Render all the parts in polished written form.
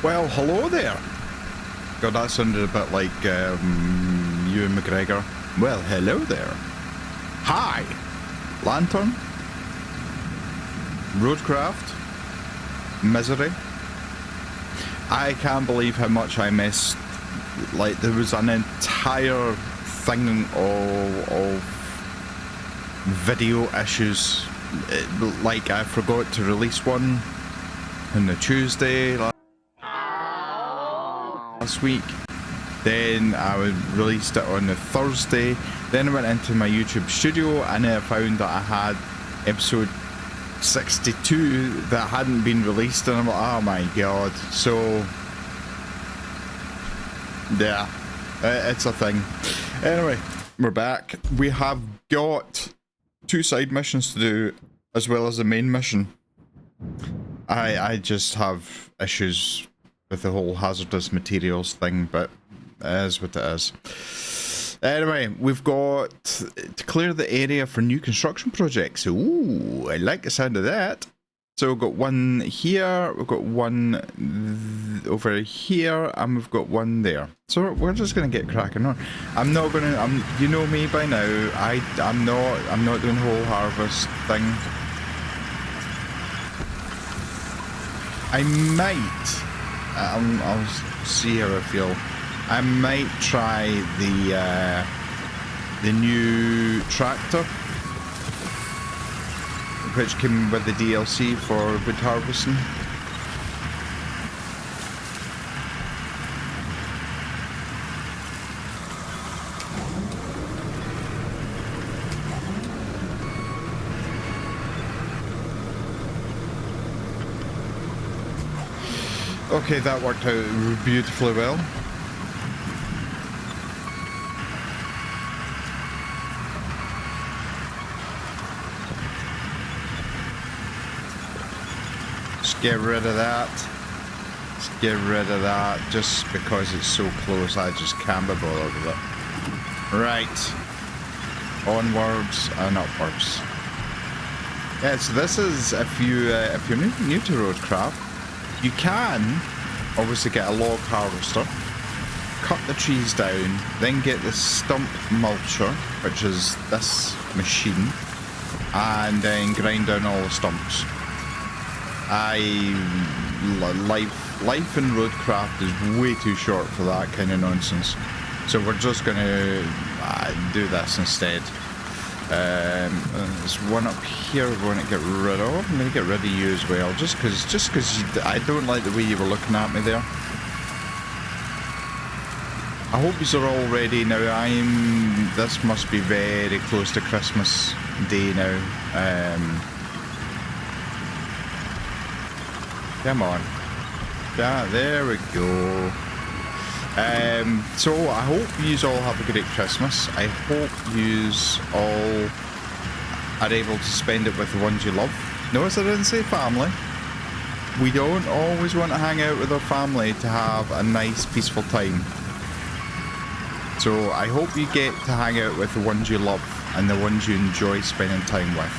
Well, hello there. God, that sounded a bit like Ewan McGregor. Well, hello there. Hi. Lantern. Roadcraft. Misery. I can't believe how much I missed. Like, there was an entire thing of video issues. Like, I forgot to release one on the Tuesday last week. Then I released it on the Thursday. Then I went into my YouTube studio and I found that I had episode 62 that hadn't been released, and I'm like, oh my god. So yeah, it's a thing. Anyway, we're back. We have got 2 side missions to do as well as the main mission. I just have issues with the whole hazardous materials thing, but it is what it is. Anyway, we've got to clear the area for new construction projects. Ooh, I like the sound of that. So we've got one here, we've got one over here, and we've got one there. So we're just gonna get cracking on. I'm not gonna. You know me by now. I'm not doing the whole harvest thing. I might. I'll see how I feel. I might try the new tractor, which came with the DLC for wood harvesting. Okay, that worked out beautifully well. Get rid of that. Just get rid of that. Just because it's so close, I just can't be bothered with it. Right. Onwards and upwards. Yeah, so this is, if you're new to Roadcraft, you can obviously get a log harvester, cut the trees down, then get the stump mulcher, which is this machine, and then grind down all the stumps. Life in Roadcraft is way too short for that kind of nonsense, so we're just gonna do this instead. There's one up here we're going to get rid of. I'm going to get rid of you as well, just because I don't like the way you were looking at me there. I hope you are all ready now. This must be very close to Christmas Day now. Come on. Yeah, there we go. So I hope you all have a great Christmas. I hope you all are able to spend it with the ones you love. Notice I didn't say family. We don't always want to hang out with our family to have a nice peaceful time. So I hope you get to hang out with the ones you love and the ones you enjoy spending time with.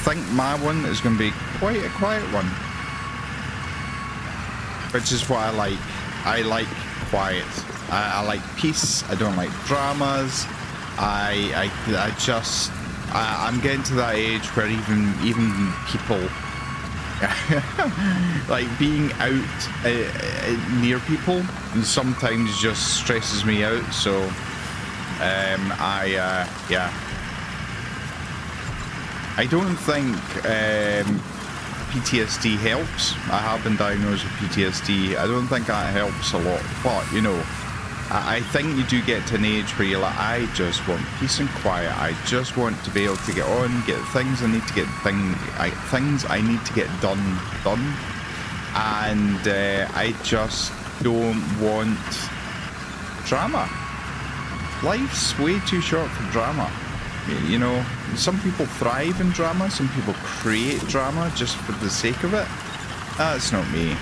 I think my one is going to be quite a quiet one, which is what I like. I like quiet. I like peace. I don't like dramas. I'm getting to that age where even people like being out near people sometimes just stresses me out. So yeah. I don't think PTSD helps. I have been diagnosed with PTSD. I don't think that helps a lot, but you know, I think you do get to an age where you're like, I just want peace and quiet. I just want to be able to get on, get things I need to get things I need to get done, and I just don't want drama. Life's way too short for drama. You know, some people thrive in drama, some people create drama just for the sake of it. That's not me.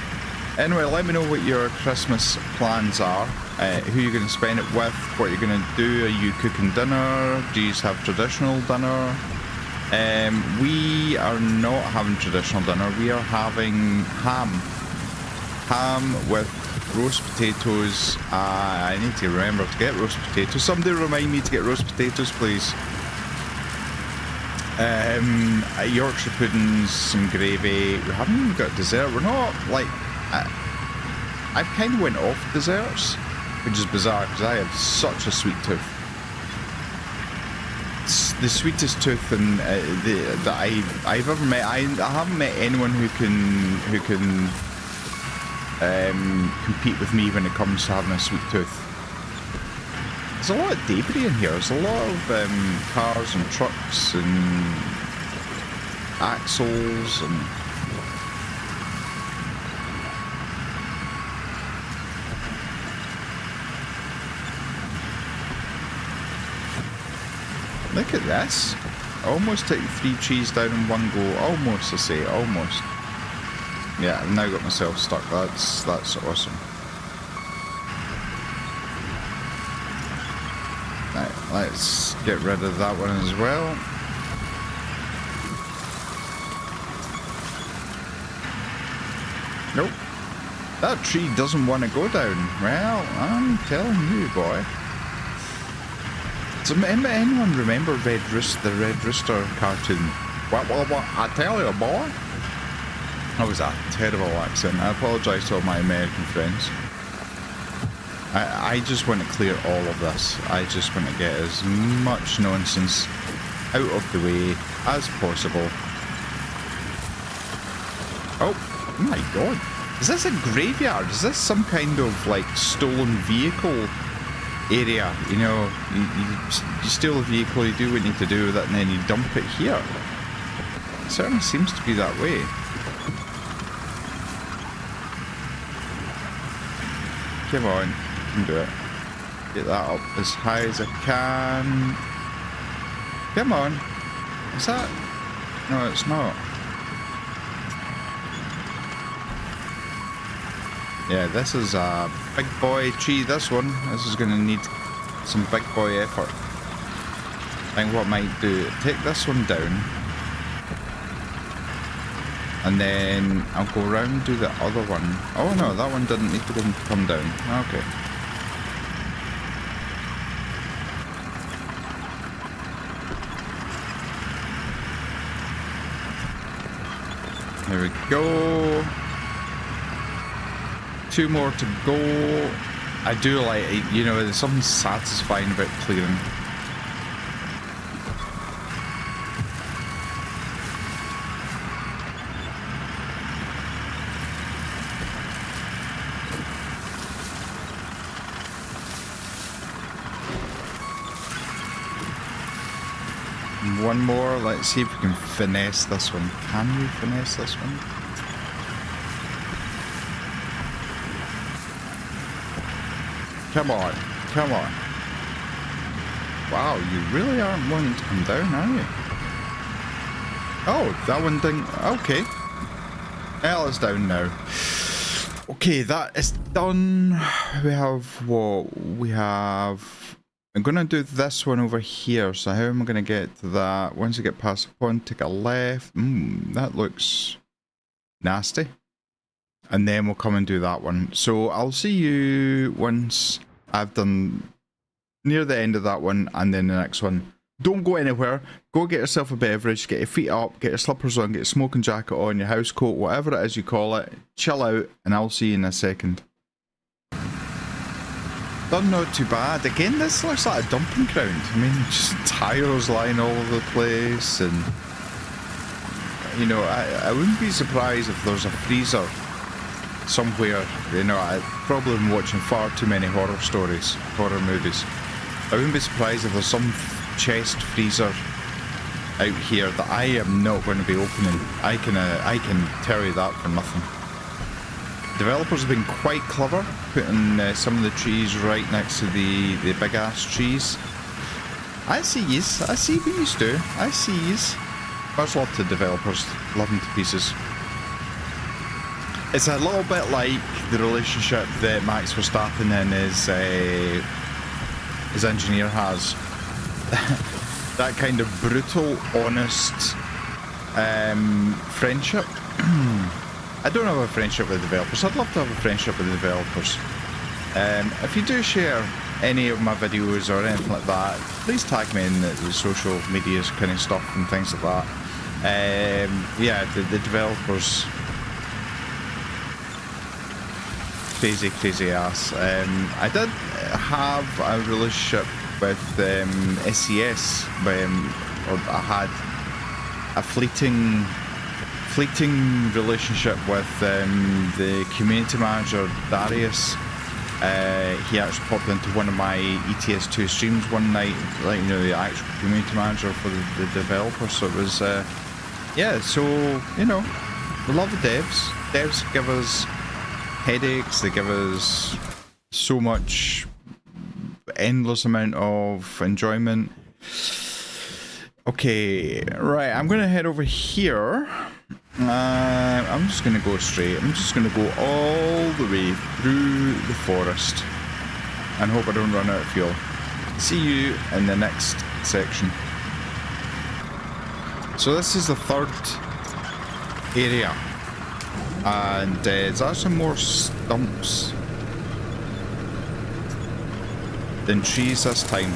Anyway, let me know what your Christmas plans are, who you're going to spend it with, what you're going to do. Are you cooking dinner? Do you have traditional dinner? We are not having traditional dinner. We are having ham. Ham with roast potatoes. I need to remember to get roast potatoes. Somebody remind me to get roast potatoes, please. Yorkshire puddings, some gravy. We haven't even got dessert. We're not like... I kind of went off desserts, which is bizarre because I have such a sweet tooth. It's the sweetest tooth that I've ever met. I haven't met anyone who can compete with me when it comes to having a sweet tooth. There's a lot of debris in here. There's a lot of cars and trucks and axles and... Look at this. Almost taking 3 trees down in one go. Almost, I say, almost. Yeah, I've now got myself stuck. That's awesome. Right, let's get rid of that one as well. Nope. That tree doesn't want to go down. Well, I'm telling you, boy. Does anyone remember the Red Rooster cartoon? What, I tell you, boy. That was a terrible accent. I apologise to all my American friends. I just want to clear all of this. I just want to get as much nonsense out of the way as possible. Oh my god. Is this a graveyard? Is this some kind of like stolen vehicle area? You know, you steal a vehicle, you do what you need to do with it, and then you dump it here. It certainly seems to be that way. Come on, you can do it. Get that up as high as I can. Come on. Is that? No, it's not. Yeah, this is a big boy tree, this one. This is going to need some big boy effort. I think what I might do, take this one down. And then I'll go around and do the other one. Oh no, that one didn't need to come down. Okay. There we go. 2 more to go. I do like, you know, there's something satisfying about clearing. One more. Let's see if we can finesse this one. Can we finesse this one? Come on, come on. Wow, you really aren't wanting to come down, are you? Oh, that one didn't... Okay. Well, it's down now. Okay, that is done. We have what? We have... I'm going to do this one over here. So how am I going to get to that? Once I get past the pond, take a left. That looks nasty. And then we'll come and do that one. So I'll see you once I've done near the end of that one and then the next one. Don't go anywhere. Go get yourself a beverage, get your feet up, get your slippers on, get your smoking jacket on, your house coat, whatever it is you call it. Chill out and I'll see you in a second. Done not too bad. Again, this looks like a dumping ground. I mean, just tyres lying all over the place and... You know, I wouldn't be surprised if there's a freezer somewhere. You know, I've probably been watching far too many horror stories, horror movies. I wouldn't be surprised if there's some chest freezer out here that I am not going to be opening. I can tell you that for nothing. Developers have been quite clever, putting some of the trees right next to the big ass trees. I see yous. I see what yous do. I see yous. Much love to developers. Love them to pieces. It's a little bit like the relationship that Max Verstappen and his engineer has. that kind of brutal, honest friendship. I don't have a friendship with developers. I'd love to have a friendship with developers. If you do share any of my videos or anything like that, please tag me in the social medias kind of stuff and things like that. Yeah, the developers, crazy ass. I did have a relationship with SES when I had a fleeting relationship with the community manager Darius. He actually popped into one of my ETS2 streams one night, like, you know, the actual community manager for the developers. So it was yeah, so, you know, we love the devs. Devs give us headaches, they give us so much, endless amount of enjoyment. Okay, right, I'm gonna head over here. I'm just gonna go straight. I'm just gonna go all the way through the forest and hope I don't run out of fuel. See you in the next section. So this is the third area, and there's actually more stumps than trees this time.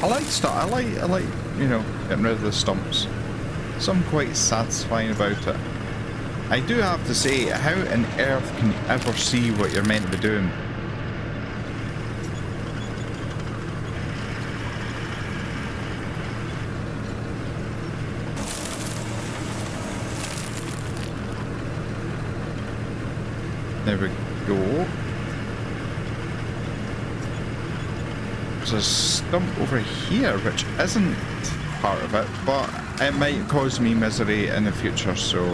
I like you know, getting rid of the stumps. Something quite satisfying about it. I do have to say, how on earth can you ever see what you're meant to be doing? There we go. There's a stump over here which isn't part of it, but it might cause me misery in the future, so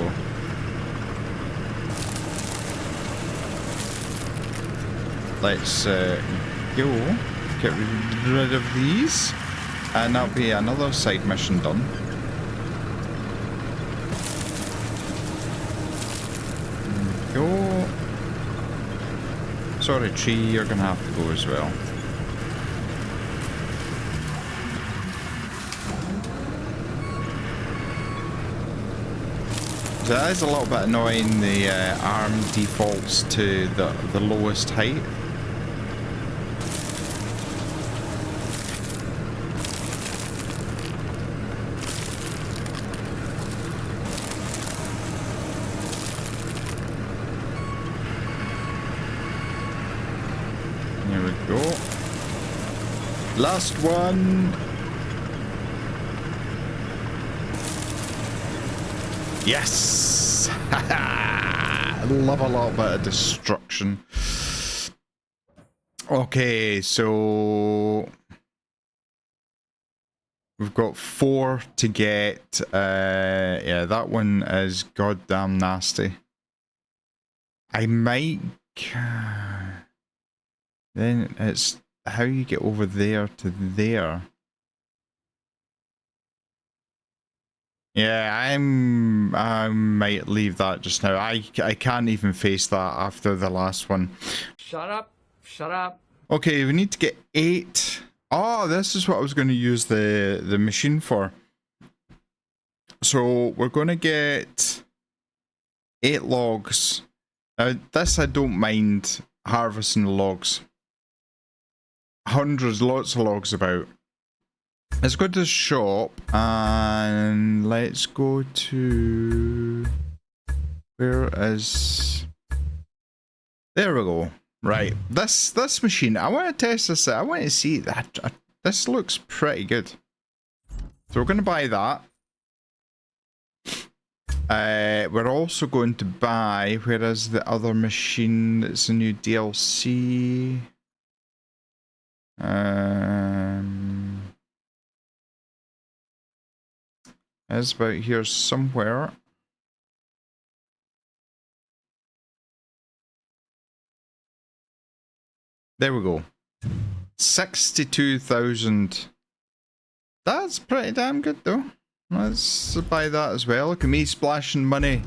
let's go get rid of these, and that'll be another side mission done. There we go. Sorry, tree, you're gonna have to go as well. So that is a little bit annoying, the arm defaults to the lowest height. There we go. Last one. Yes! I love a little bit of destruction. Okay, so we've got 4 to get. Yeah, that one is goddamn nasty. I might... Then it's how you get over there to there. Yeah, I might leave that just now. I can't even face that after the last one. Shut up. Shut up. Okay, we need to get 8. Oh, this is what I was going to use the machine for. So we're going to get 8 logs. Now, this I don't mind harvesting the logs. Hundreds, lots of logs about. Let's go to the shop and let's go to... Where is... There we go. Right, this machine, I want to test this out. I want to see that. This looks pretty good. So we're going to buy that. We're also going to buy... Where is the other machine that's a new DLC? It's about here somewhere. There we go. 62,000. That's pretty damn good though. Let's buy that as well. Look at me splashing money.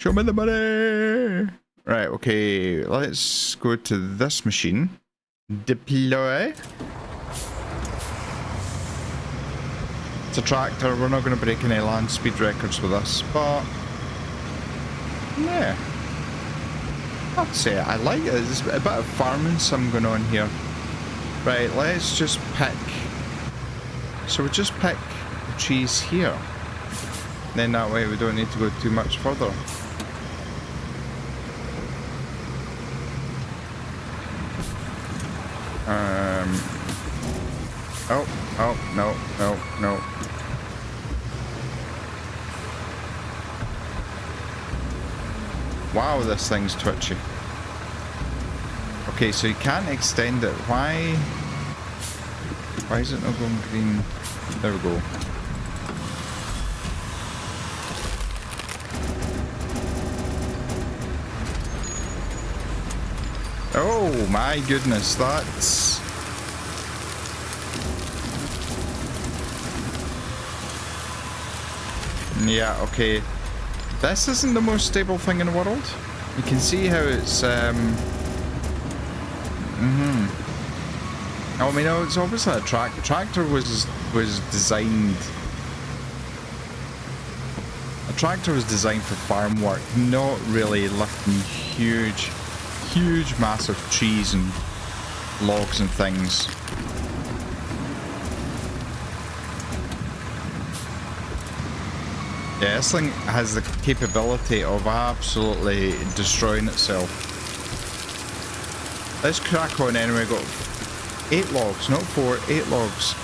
Show me the money. Right, okay. Let's go to this machine. Deploy. It's a tractor. We're not going to break any land speed records with this, but yeah, I'd say I like it. There's a bit of farming sim going on here. Right, let's just pick. So we just pick the trees here. Then that way we don't need to go too much further. Oh, no. Wow, this thing's twitchy. Okay, so you can't extend it. Why is it not going green? There we go. Oh my goodness, that's... Yeah, okay. This isn't the most stable thing in the world. You can see how it's, I mean, it's obviously a tractor was designed... A tractor was designed for farm work, not really lifting huge, massive trees and logs and things. Yeah, this thing has the capability of absolutely destroying itself. Let's crack on anyway. Got 8 logs, not 4, 8 logs.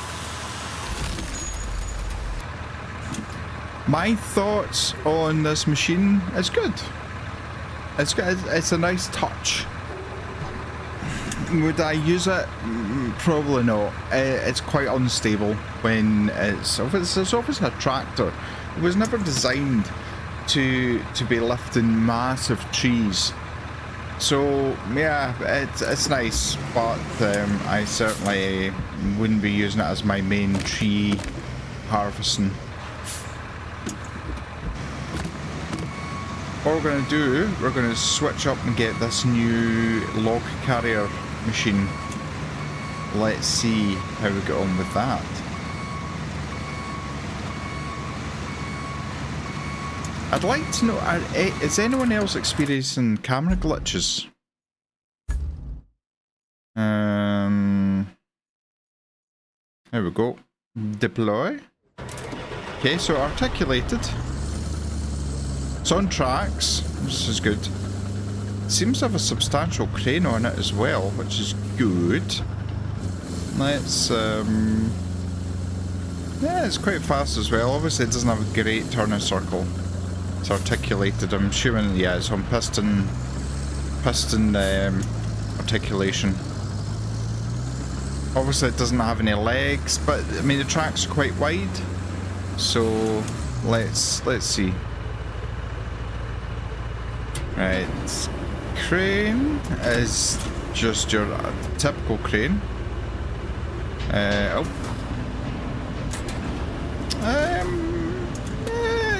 My thoughts on this machine is good. It's good. It's a nice touch. Would I use it? Probably not. It's quite unstable when it's obviously a tractor. It was never designed to be lifting massive trees. So yeah, it's nice, but I certainly wouldn't be using it as my main tree harvesting. What we're going to do, we're going to switch up and get this new log carrier machine. Let's see how we get on with that. I'd like to know, is anyone else experiencing camera glitches? There we go. Deploy. Okay, so articulated. It's on tracks. This is good. It seems to have a substantial crane on it as well, which is good. Let's, yeah, it's quite fast as well. Obviously it doesn't have a great turning circle. It's articulated. I'm assuming, yeah, it's on piston articulation. Obviously it doesn't have any legs, but I mean the tracks are quite wide. So let's see. Right, crane is just your typical crane.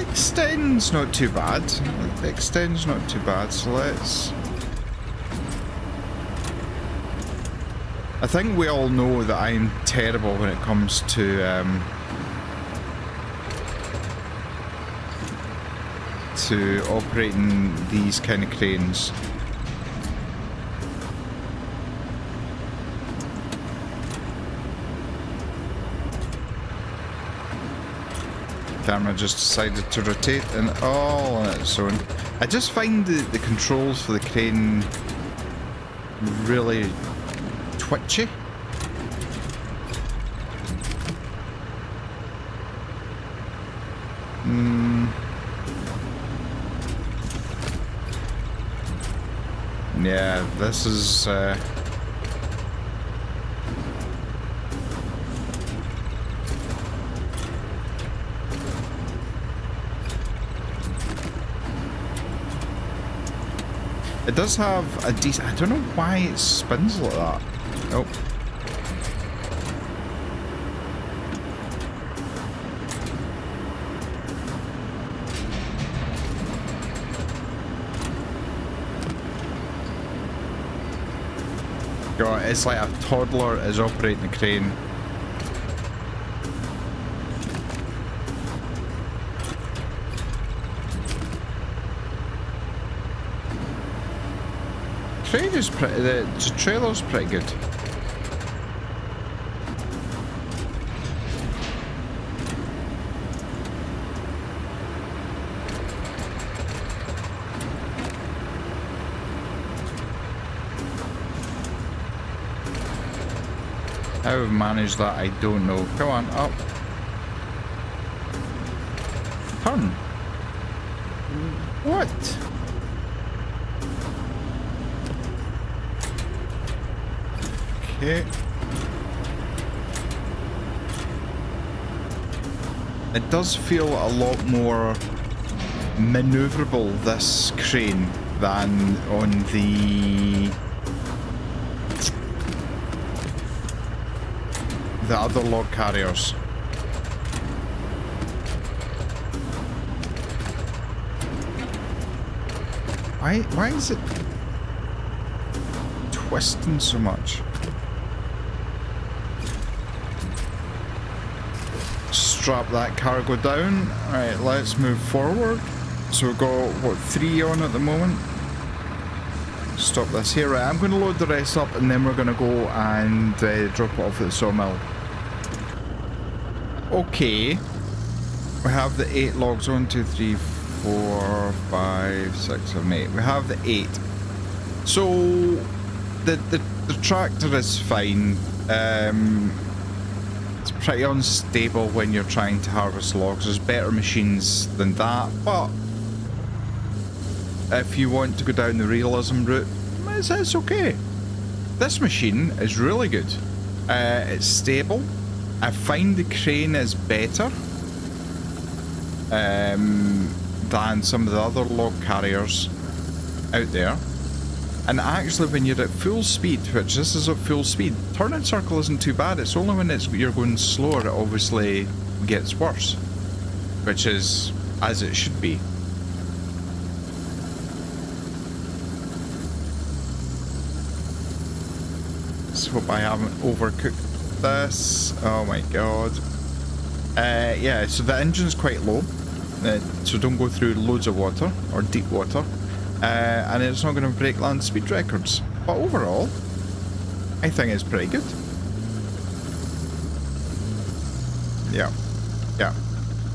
Extends not too bad. Extends not too bad. So let's. I think we all know that I'm terrible when it comes to operating these kind of cranes. Camera just decided to rotate and all on its own. I just find the controls for the crane really twitchy. Yeah, this is it does have a decent... I don't know why it spins like that. Nope. God, it's like a toddler is operating the crane. crane is pretty, the trailer's pretty good. How we've managed that, I don't know. Come on, up. Turn. What? Okay. It does feel a lot more maneuverable, this crane, than on the other log carriers. Why is it twisting so much? Strap that cargo down. Alright, let's move forward. So we've got, what, 3 on at the moment? Stop this here. Right, I'm going to load the rest up and then we're going to go and drop it off at the sawmill. Okay. We have the 8 logs. 1, 2, 3, 4, 5, 6, 7, 8. We have the 8. So the tractor is fine. It's pretty unstable when you're trying to harvest logs. There's better machines than that, but if you want to go down the realism route, it's okay. This machine is really good. It's stable. I find the crane is better than some of the other log carriers out there. And actually, when you're at full speed, which this is at full speed, turning circle isn't too bad. It's only when you're going slower, it obviously gets worse, which is as it should be. Let's hope I haven't overcooked this. Oh my god. Yeah, so the engine's quite low, so don't go through loads of water or deep water. And it's not going to break land speed records. But overall, I think it's pretty good. Yeah. Yeah.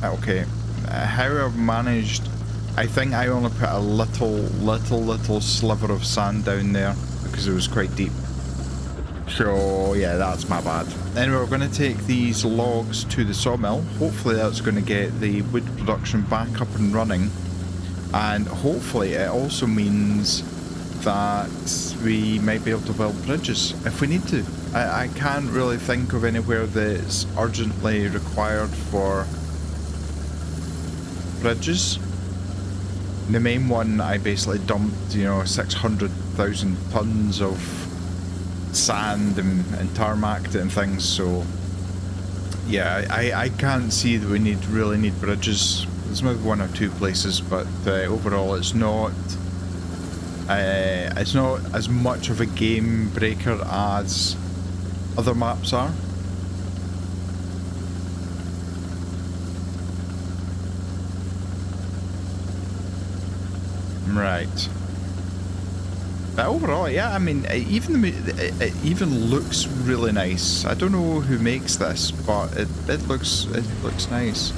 Okay. How I've managed... I think I only put a little sliver of sand down there because it was quite deep. So, yeah, that's my bad. Anyway, we're going to take these logs to the sawmill. Hopefully that's going to get the wood production back up and running. And hopefully it also means that we might be able to build bridges if we need to. I can't really think of anywhere that's urgently required for bridges. The main one, I basically dumped, 600,000 tons of sand and tarmacked it and things, so yeah, I can't see that we really need bridges. There's maybe 1 or 2 places, but overall it's not as much of a game breaker as other maps are. Right. But overall, yeah, I mean, it even looks really nice. I don't know who makes this, but it looks nice.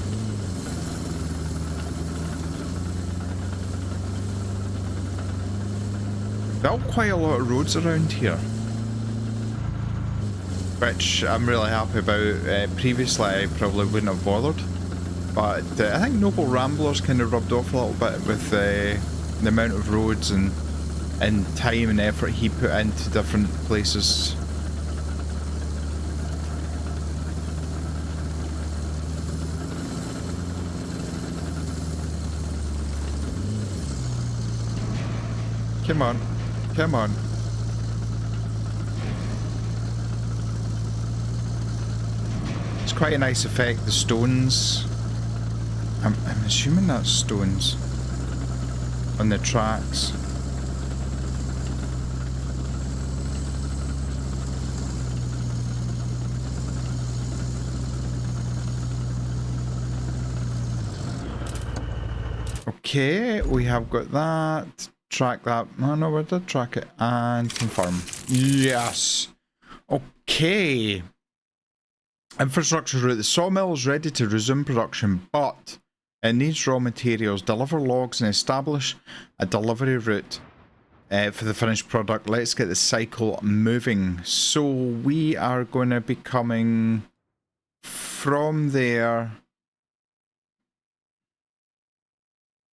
Built quite a lot of roads around here, which I'm really happy about. Previously, I probably wouldn't have bothered, but I think Noble Ramblers kind of rubbed off a little bit with the amount of roads and time and effort he put into different places. Come on. Come on. It's quite a nice effect, the stones. I'm assuming that's stones on the tracks. Okay, we have got that. track that. Oh no, we did track it. And confirm. Yes. Okay. Infrastructure route. The sawmill is ready to resume production, but it needs raw materials. Deliver logs and establish a delivery route for the finished product. Let's get the cycle moving. So we are going to be coming from there.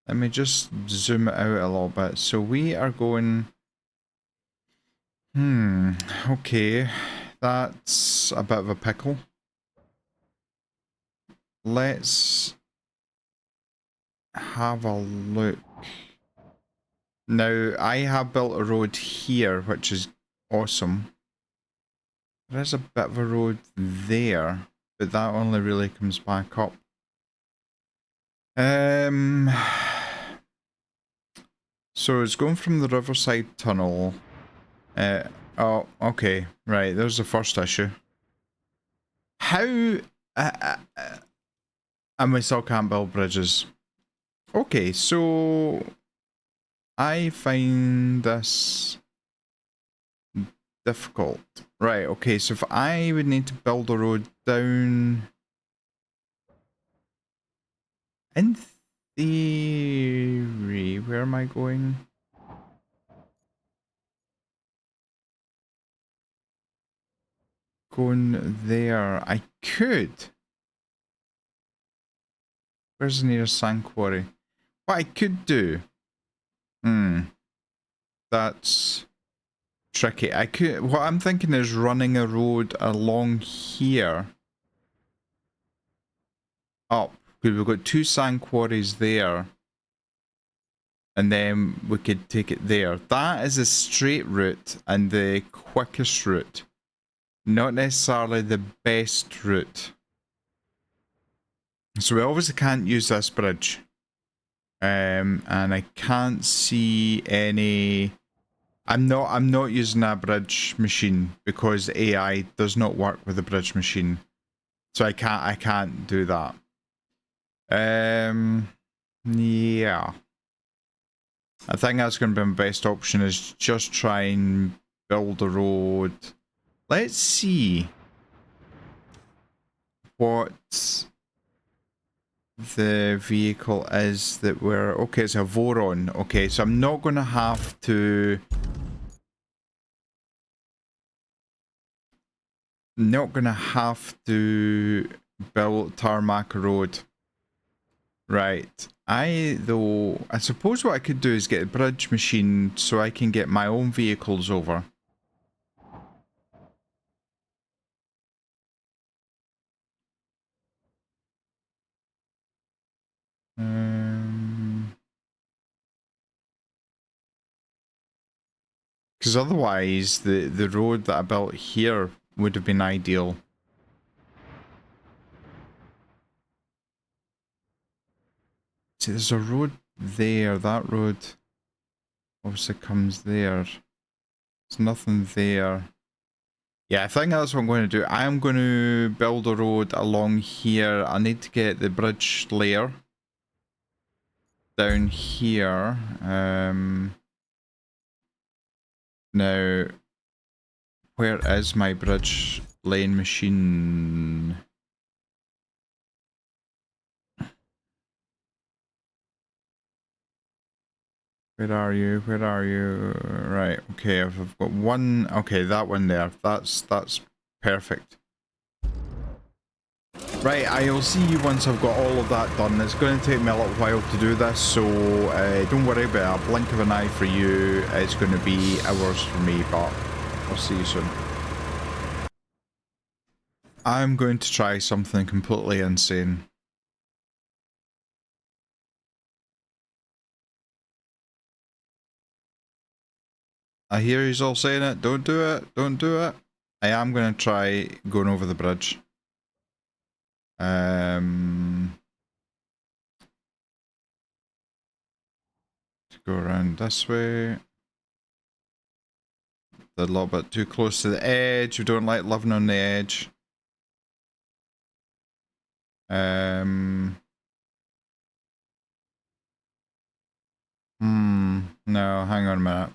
Let me just zoom it out a little bit. So we are going... okay. That's a bit of a pickle. Let's have a look. Now, I have built a road here, which is awesome. There is a bit of a road there, but that only really comes back up. So it's going from the Riverside Tunnel. Oh, okay. Right, there's the first issue. How... and we still can't build bridges. Okay, so... I find this difficult. Right, okay, so if I would need to build a road down... In theory, where am I going? Going there. I could. Where's the nearest sand quarry? What I could do... That's tricky. I could... What I'm thinking is running a road along here. Up. Because we've got 2 sand quarries there. And then we could take it there. That is a straight route and the quickest route. Not necessarily the best route. So we obviously can't use this bridge. And I can't see any... I'm not using a bridge machine because AI does not work with a bridge machine. So I can't do that. Yeah. I think that's going to be my best option, is just try and build a road. Let's see what the vehicle is that we're... Okay, it's a Voron. Okay, so I'm not going to have to... Not going to have to build tarmac a road. Right. I suppose what I could do is get a bridge machine so I can get my own vehicles over. Because otherwise, the road that I built here would have been ideal. See, there's a road there. That road obviously comes there. There's nothing there. Yeah, I think that's what I'm going to do. I am going to build a road along here. I need to get the bridge layer down here. Now, where is my bridge lane machine? Where are you? Where are you? Right, okay, I've got one. Okay, that one there. That's perfect. Right, I'll see you once I've got all of that done. It's going to take me a little while to do this, so don't worry about a blink of an eye for you. It's going to be hours for me, but I'll see you soon. I'm going to try something completely insane. I hear he's all saying it. Don't do it. Don't do it. I am going to try going over the bridge. To go around this way. They're a little bit too close to the edge. We don't like living on the edge. No, hang on a minute.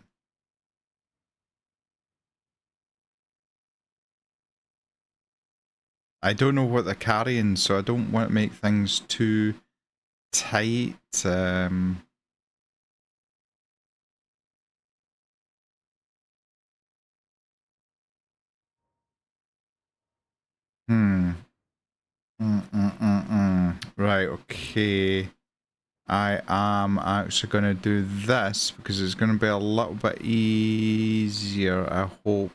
I don't know what they're carrying, so I don't want to make things too tight. Hmm. Right, okay. I am actually going to do this because it's going to be a little bit easier, I hope.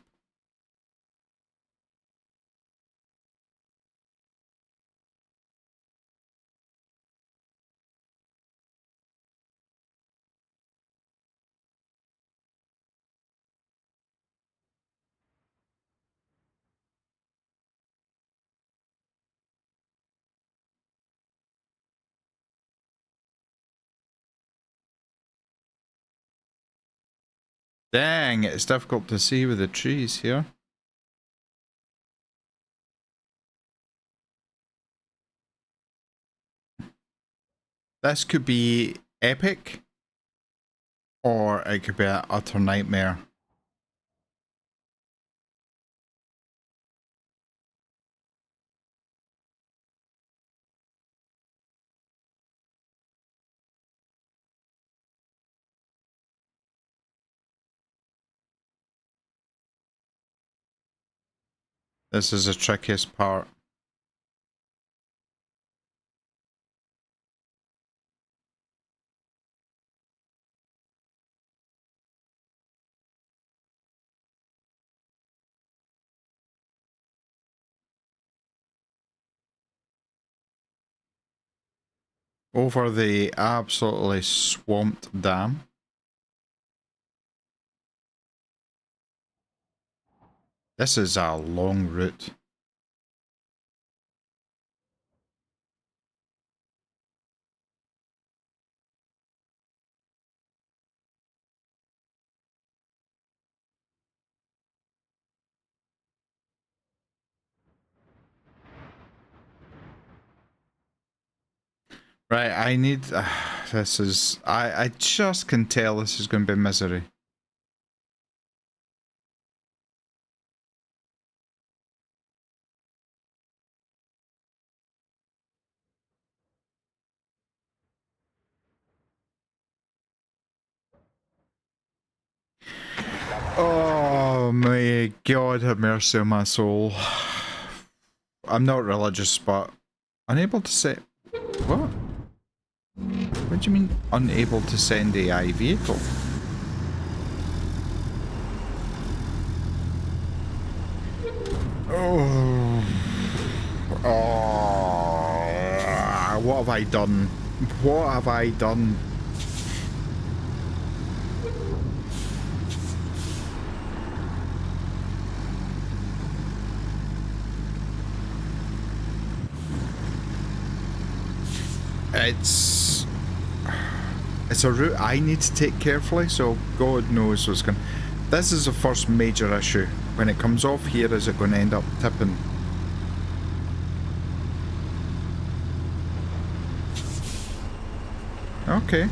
Dang, it's difficult to see with the trees here. This could be epic, or it could be an utter nightmare. This is the trickiest part. Over the absolutely swamped dam. This is a long route. Right, I need... this is... I just can tell this is going to be misery. Oh my god, have mercy on my soul. I'm not religious, but... Unable to say... What? What do you mean, unable to send AI vehicle? Oh... Oh... What have I done? What have I done? It's a route I need to take carefully, so God knows what's going. This is the first major issue. When it comes off here, is it going to end up tipping? Okay.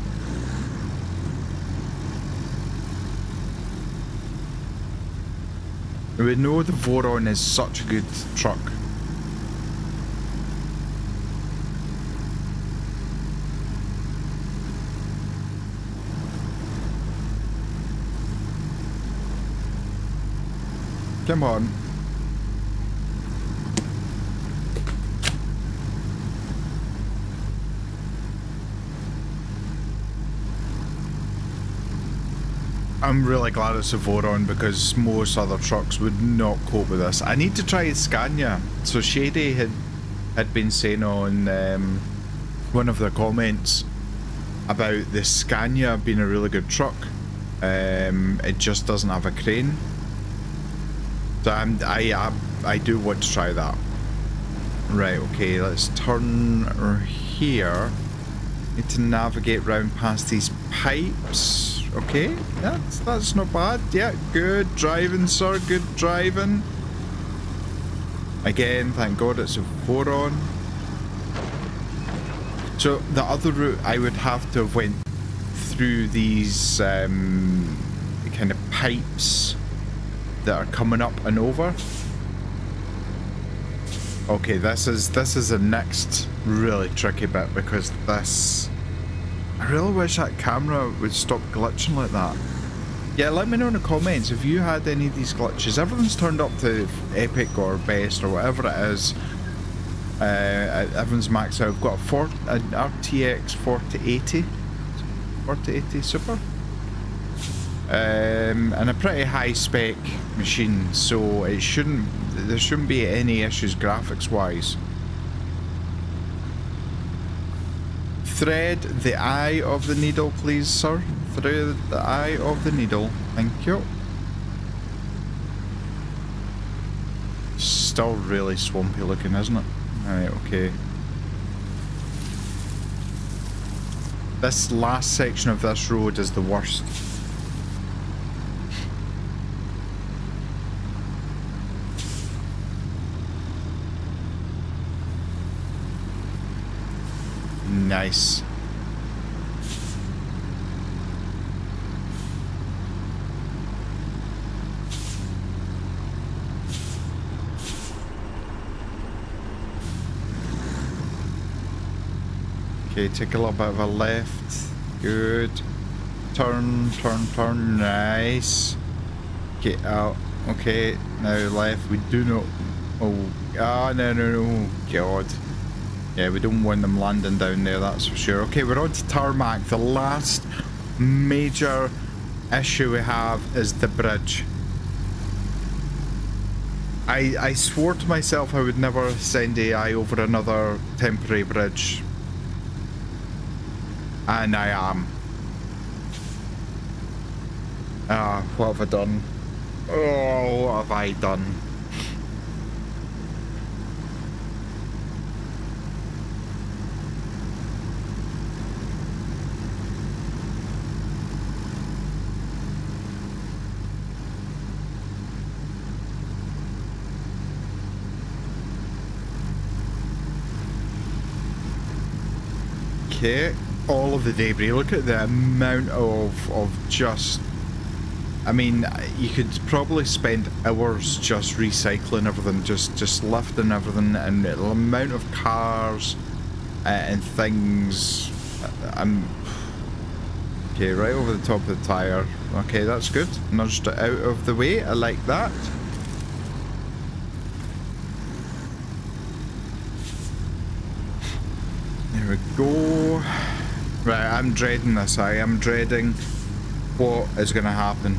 We know the Voron is such a good truck. Come on. I'm really glad it's a Voron because most other trucks would not cope with this. I need to try Scania. So Shady had been saying on one of the comments about the Scania being a really good truck. It just doesn't have a crane. So I do want to try that. Right, okay, let's turn here. Need to navigate round past these pipes. Okay, that's not bad. Yeah, good driving, sir, good driving. Again, thank God it's a Voron. So the other route I would have to have went through these kind of pipes that are coming up and over. Okay, this is the next really tricky bit, because this, I really wish that camera would stop glitching like that. Yeah, let me know in the comments if you had any of these glitches. Everything's turned up to epic or best or whatever it is. Everyone's maxed out. I've got an RTX 4080 Super, and a pretty high spec machine, so there shouldn't be any issues graphics wise. Thread the eye of the needle, please, sir. Thread the eye of the needle. Thank you. Still really swampy looking, isn't it? Alright, okay. This last section of this road is the worst. Nice. Okay, take a little bit of a left. Good. Turn, turn, turn. Nice. Get out. Okay, now left. We do not. Oh, no. God. Yeah, we don't want them landing down there, that's for sure. Okay, we're on to tarmac. The last major issue we have is the bridge. I swore to myself I would never send AI over another temporary bridge. And I am. What have I done? Oh, what have I done? Okay, all of the debris. Look at the amount of just... I mean, you could probably spend hours just recycling everything, just lifting everything, and the amount of cars and things. Okay, right over the top of the tire. Okay, that's good. Nudged it out of the way. I like that. There we go. Right, I'm dreading this. I am dreading what is going to happen.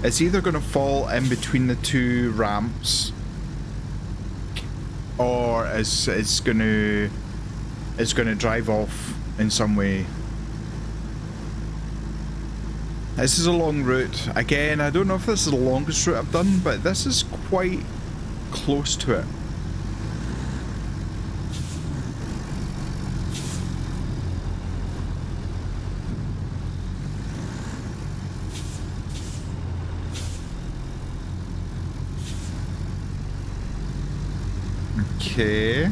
It's either going to fall in between the two ramps, or it's going to drive off in some way. This is a long route. Again, I don't know if this is the longest route I've done, but this is quite close to it. Okay.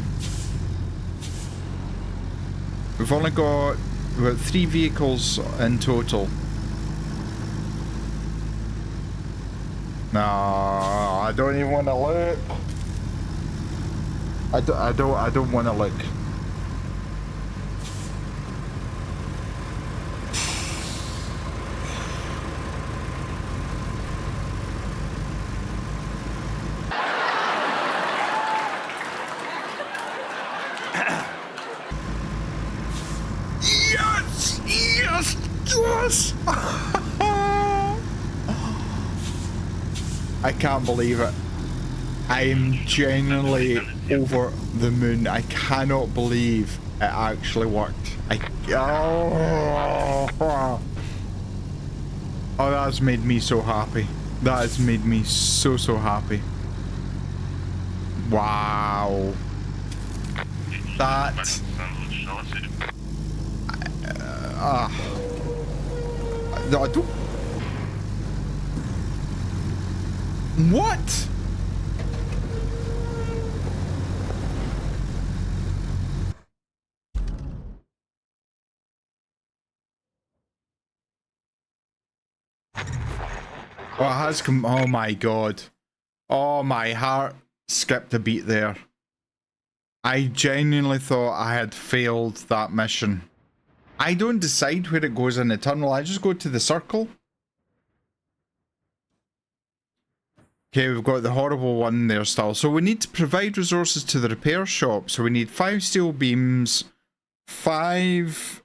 We've got 3 vehicles in total. No, I don't even want to look. I don't want to look. Yes! I can't believe it. I'm genuinely over the moon. I cannot believe it actually worked. Oh, that's made me so happy. That has made me so happy. Wow. That... I don't... What? Oh, it has come. Oh my god. Oh, my heart skipped a beat there. I genuinely thought I had failed that mission. I don't decide where it goes in the tunnel. I just go to the circle. Okay, we've got the horrible one there still. So we need to provide resources to the repair shop. So we need 5 steel beams, 5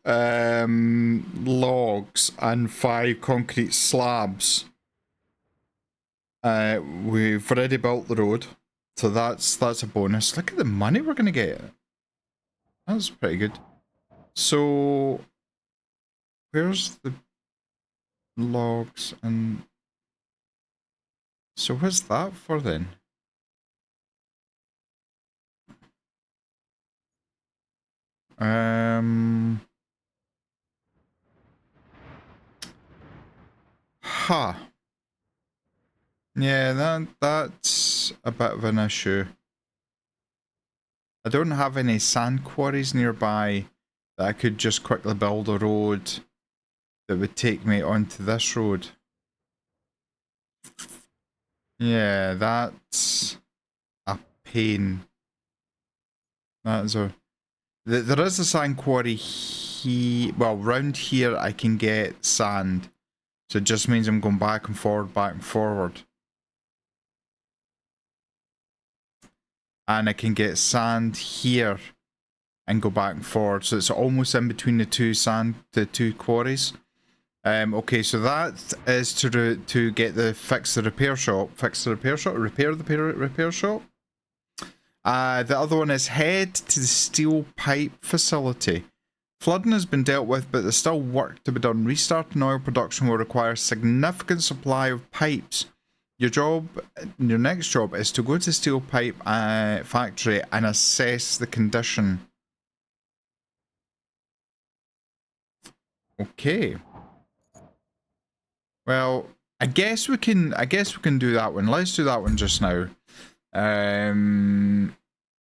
logs, and 5 concrete slabs. We've already built the road, so that's a bonus. Look at the money we're gonna get. That's pretty good. So where's the logs and so what's that for then? Huh. Yeah, that's a bit of an issue. I don't have any sand quarries nearby that I could just quickly build a road that would take me onto this road. Yeah, that's a pain. That is a... There is a sand quarry here. Well, round here I can get sand. So it just means I'm going back and forward. And I can get sand here and go back and forward. So it's almost in between the two quarries. Okay, so that is to get the repair shop. The other one is head to the steel pipe facility. Flooding has been dealt with, but there's still work to be done. Restarting oil production will require a significant supply of pipes. Your next job is to go to steel pipe factory and assess the condition. Okay. Well, I guess we can do that one. Let's do that one just now.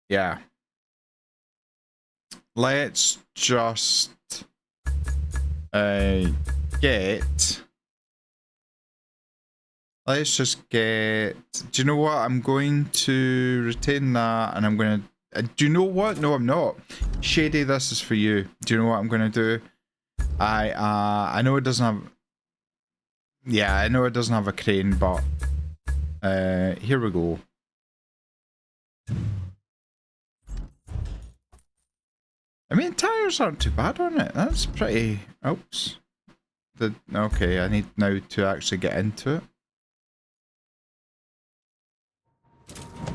Yeah. Let's just Let's just get... Do you know what? I'm going to retain that, and I'm going to... do you know what? No, I'm not. Shady, this is for you. Do you know what I'm going to do? I know it doesn't have... Yeah, I know it doesn't have a crane, but... here we go. I mean, tires aren't too bad on it. That's pretty... Oops. Okay, I need now to actually get into it.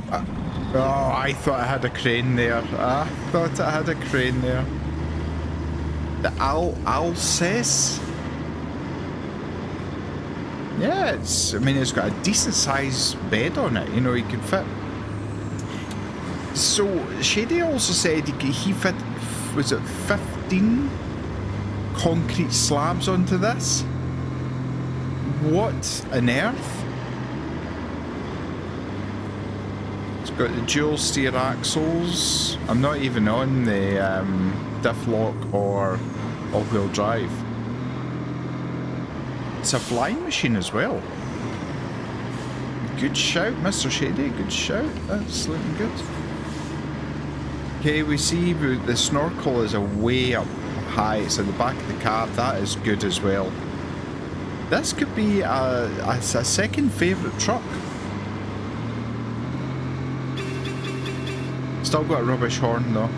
Oh, I thought I had a crane there. I thought I had a crane there. The Alsace? Yeah, I mean, it's got a decent sized bed on it. You know, you can fit. So, Shady also said he fit, was it 15 concrete slabs onto this? What on earth? Got the dual steer axles. I'm not even on the diff lock or all-wheel drive. It's a flying machine as well. Good shout, Mr. Shady. Good shout. That's looking good. Okay, we see the snorkel is a way up high. It's at the back of the cab. That is good as well. This could be a second favourite truck. Still got a rubbish horn though.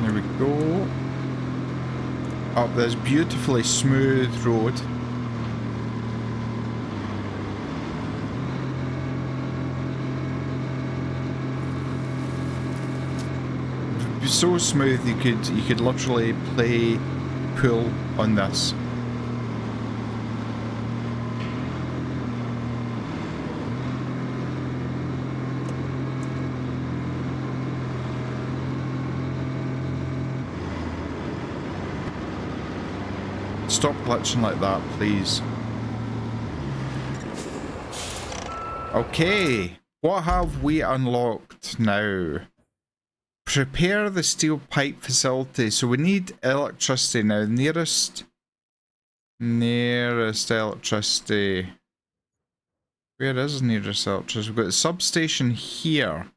There we go. Up this beautifully smooth road. It'd be so smooth you could literally play pool on this. Stop glitching like that, please. Okay, what have we unlocked now? Prepare the steel pipe facility. So we need electricity now. Nearest electricity. Where is nearest electricity? We've got the substation here.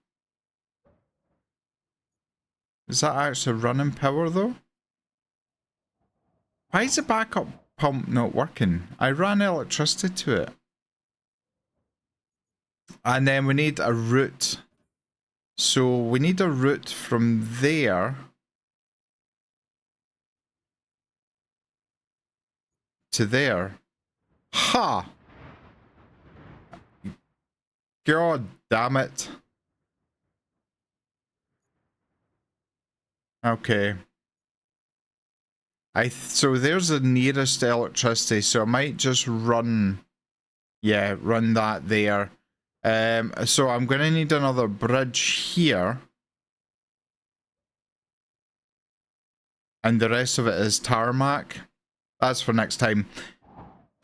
Is that actually running power though? Why is the backup pump not working? I ran electricity to it. And then we need a route. So we need a route from there to there. Ha! God damn it. Okay. So there's the nearest electricity, so I might just run that there. So I'm gonna need another bridge here. And the rest of it is tarmac. That's for next time.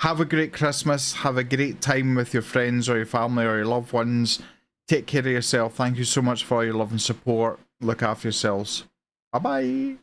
Have a great Christmas. Have a great time with your friends or your family or your loved ones. Take care of yourself. Thank you so much for all your love and support. Look after yourselves. Bye-bye.